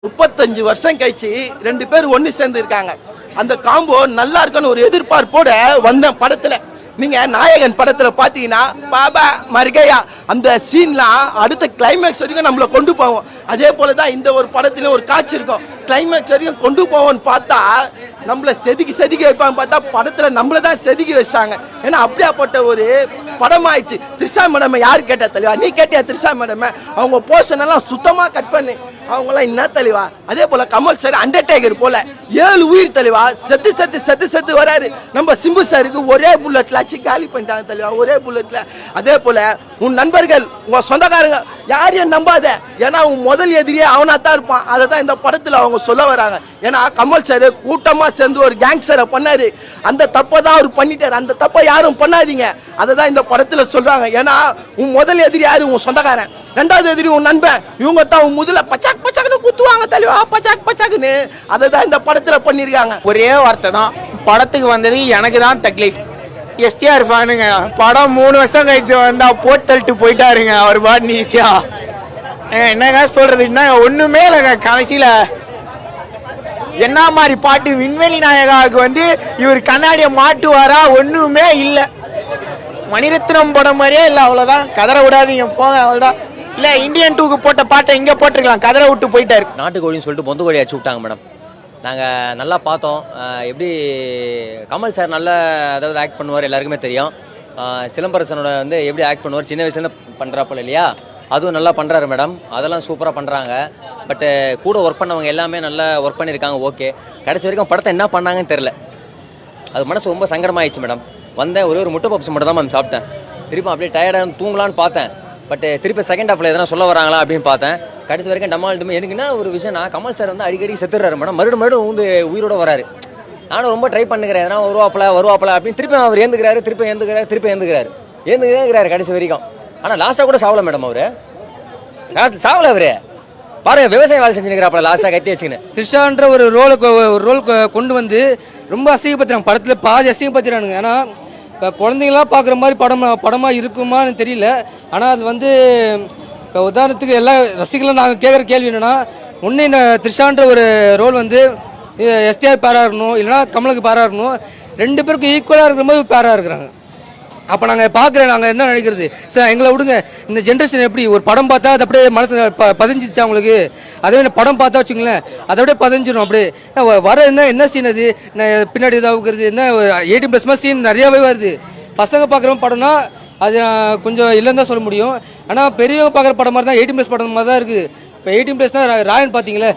35 வருஷம் கழிச்சு 2 பேர் ஒன்று சேர்ந்து இருக்காங்க. அந்த காம்போ நல்லா இருக்குன்னு ஒரு எதிர்பார்ப்போட வந்த படத்துல நீங்க நாயகன் படத்துல பாத்தீங்கன்னா பாபா மர்கையா அந்த சீன்லாம் அடுத்த கிளைமேக்ஸ் வரைக்கும் நம்மள கொண்டு போவோம். அதே போலதான் இந்த ஒரு படத்துல ஒரு காட்சி இருக்கும், கிளைமேக்ஸ் வரைக்கும் கொண்டு போவோம்னு பார்த்தா நம்மள செதுக்கி வைப்பாங்க. பார்த்தா படத்துல நம்மள தான் செதுக்கி வச்சாங்க. ஏன்னா அப்படியாப்பட்ட ஒரு படம் ஆயிடுச்சு. த்ரிஷா மேடம் யாரு கேட்டா தெளிவா? நீ கேட்டியா த்ரிஷா மேடம்? அவங்க போர்ஷன் எல்லாம் சுத்தமா கட் பண்ணி அவங்களாம் என்ன தெளிவா? அதே போல கமல் சார் அண்டர்டேக்கர் போல 7 உயிர் தெளிவா செத்து வராரு. நம்ம சிம்பு சாருக்கு ஒரே புல்லட்ல அச்சு காலி பண்ணிட்டாங்க தெளிவா, ஒரே புல்லட்ல. அதே போல உன் நண்பர்கள் உங்க சொந்தக்காரங்க யாரையும் நம்பாத, ஏன்னா உன் முதல் எதிரியே அவனா தான் இருப்பான். அதை தான் இந்த படத்துல அவங்க சொல்ல வராங்க. ஏன்னா கமல் சார் கூட்டமா சேர்ந்து ஒரு கேங்ஸ்டரை பண்ணாரு, அந்த தப்பை தான் அவர் பண்ணிட்டாரு. அந்த தப்பை யாரும் பண்ணாதீங்க, அதை தான் இந்த படத்துல சொல்றாங்க. ஏன்னா உன் முதல் எதிரி யாரு? உன் சொந்தக்காரன். 2வது எதிரி உன் நண்பன். இவங்க தான் உன் முதல்ல பச்சாக்குன்னு குத்துவாங்க தெளிவா, பச்சாக்குன்னு. அதை தான் இந்த படத்துல பண்ணிருக்காங்க. ஒரே வார்த்தை தான், படத்துக்கு வந்தது எனக்கு தான் தக்லீஃப். எஸ்டிஆர் ஃபேனுங்க, படம் 3 வருஷம் கழிச்சு வந்தா போட்டு தள்ளிட்டு போயிட்டாருங்க அவர் பாட்டு ஈஸியா. என்னங்க சொல்றது, என்ன ஒண்ணுமே இல்லைங்க. கடைசியில என்ன மாதிரி பாட்டு விண்வெளி நாயகாவுக்கு வந்து இவர் கண்ணாடியை மாட்டுவாரா? ஒண்ணுமே இல்லை. மணிரத்னம் படம் மாதிரியே இல்லை, அவ்வளோதான். கதற விடாதீங்க போங்க, அவ்வளோதான். இல்லை இந்தியன் 2க்கு போட்ட பாட்டை இங்கே போட்டிருக்கலாம், கதற விட்டு போயிட்டாரு. நாட்டுக்கோழின்னு சொல்லிட்டு பொந்து கோழி அடிச்சு விட்டாங்க மேடம். நாங்கள் நல்லா பார்த்தோம். எப்படி கமல் சார் நல்லா அதாவது ஆக்ட் பண்ணுவார் எல்லாருக்குமே தெரியும். சிலம்பரசனோட வந்து எப்படி ஆக்ட் பண்ணுவார், சின்ன வயசுலேருந்து பண்ணுறாப்பில் இல்லையா, அதுவும் நல்லா பண்ணுறாரு மேடம். அதெல்லாம் சூப்பராக பண்ணுறாங்க. பட்டு கூட ஒர்க் பண்ணவங்க எல்லாமே நல்லா ஒர்க் பண்ணியிருக்காங்க. ஓகே, கடைசி வரைக்கும் படத்தை என்ன பண்ணாங்கன்னு தெரில. அது மனசு ரொம்ப சங்கடமாகிடுச்சு மேடம். வந்தேன், ஒரே ஒரு முட்டை பப்ஸ் மட்டும் தான் மேம் சாப்பிட்டேன். திருப்பி அப்படியே டயர்டாக தூங்கலான்னு பார்த்தேன். பட் திருப்பி செகண்ட் ஹாஃபில் எதனா சொல்ல வராங்களா அப்படின்னு பார்த்தேன். கடைசி வரைக்கும் டமால்ட்டுமே. எனக்கு என்ன ஒரு விஷயம்னா, கமல் சார் வந்து அடிக்கடி செத்துடுறாரு மேடம். மறுபடியும் வந்து உயிரோட வராரு. நானும் ரொம்ப ட்ரை பண்ணுகிறேன், எதனா வருவாப்பில் அப்படின்னு. திருப்பி அவர் ஏந்துக்கிறாரு கடைசி வரைக்கும். ஆனால் லாஸ்ட்டாக கூட சாவல மேடம். அவர் சாவல. அவரு பாருங்க, விவசாய வேலை செஞ்சுருக்கிறாப்பல லாஸ்ட்டாக கத்தி வச்சுக்கின்னு. த்ரிஷான்ற ஒரு ரோல் கொண்டு வந்து ரொம்ப அசிங்கப்படுத்துறாங்க. படத்தில் பாதி அசிங்கப்படுத்துறானுங்க. ஏன்னா இப்போ குழந்தைங்களாம் பார்க்குற மாதிரி படமாக இருக்குமான்னு தெரியல. ஆனால் அது வந்து இப்போ உதாரணத்துக்கு எல்லா ரசிகர்களும் நாங்கள் கேட்குற கேள்வி என்னென்னா, ஒன்று இந்த த்ரிஷான்ற ஒரு ரோல் வந்து எஸ்டிஆர் பேராக இருக்கணும், இல்லைனா கமலுக்கு பேராக இருக்கணும். 2 பேருக்கும் ஈக்குவலாக இருக்கிற மாதிரி பேராக இருக்கிறாங்க. அப்போ நாங்கள் என்ன நினைக்கிறது சார், எங்களை விடுங்க. இந்த ஜென்ரேஷன் எப்படி ஒரு படம் பார்த்தா அது அப்படியே மனசு பதிஞ்சிச்சா அவங்களுக்கு? அதே படம் பார்த்தா வச்சுங்களேன், அதை அப்படியே பதிஞ்சிடும். அப்படியே வர என்ன சீன் அது, பின்னாடி இதாகுறது என்ன 18+ மாதிரி சீன் நிறையாவே வருது. பசங்க பார்க்குற படம்னா அது கொஞ்சம் இல்லைன்னு தான் சொல்ல முடியும். ஆனால் பெரியவங்க பார்க்குற படம் மாதிரி தான் 18+ படம் மாதிரி தான் இருக்குது. இப்போ 18+னா ராயன் பார்த்தீங்களே,